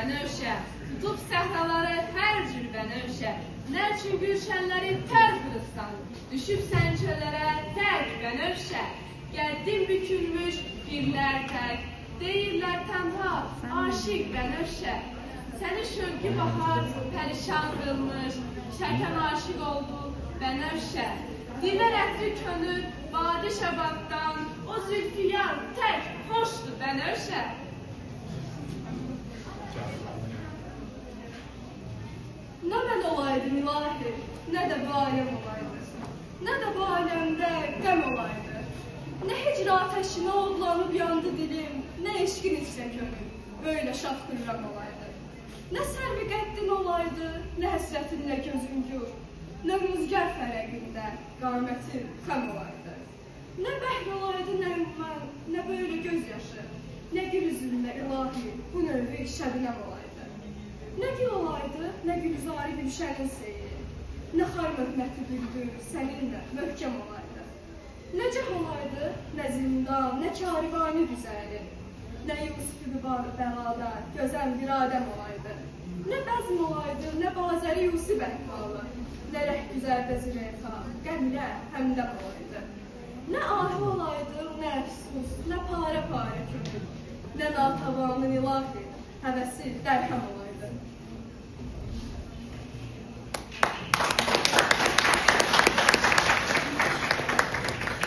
bənövşə, tutub səhraları hər cür bənövşə, nə üçün gülşənləri tər qırıqsan, düşübsən çöllərə tərk bənövşə, qəddin bükülmüş pirlər tək, deyirlər tənha, aşiq bənövşə, səni şövqü bahar pərişan qılmış, şəkən aşiq oldu bənövşə, divər ətri könül badi şəbabdan, o zülfiyar tək xoşdur bənövşə. Nə mən olaydım ilahi, nə də bu aləm olaydı, nə də bu aləmdə qəm olaydı, nə hicr ateşinə odlanıb yandı dilim, nə eşqin içsə könül, böylə şad xürrəm olaydı, nə sərvi qəddin olaydı, nə həsrətinlə gözün gur, nə rüzgar fərəqində qamətin xəm olaydı, nə bəhr olaydı nə ümmən, nə böylə göz yaşı, nə gül üzündə ilahi, bu növü şəbnəm olaydı. Nə gül olaydı, nə gülzari gülşənin seyri, nə xar möhməti güldür, səninlə möhkəm olaydı. Nə cəh olaydı, nə zindan, nə karivani güzəli, nə Yusuf bəlada, gözəl bir adəm olaydı. Nə bəzm olaydı, nə bazəri Yusuf əhvalı, nə rəh güzərdə züleyxa, qəmlə həmdəm olaydı. Nə ahi olaydı, nə əfsus, nə pare könül, nə natavanın ilahi, həvəsi dərhəm olaydı.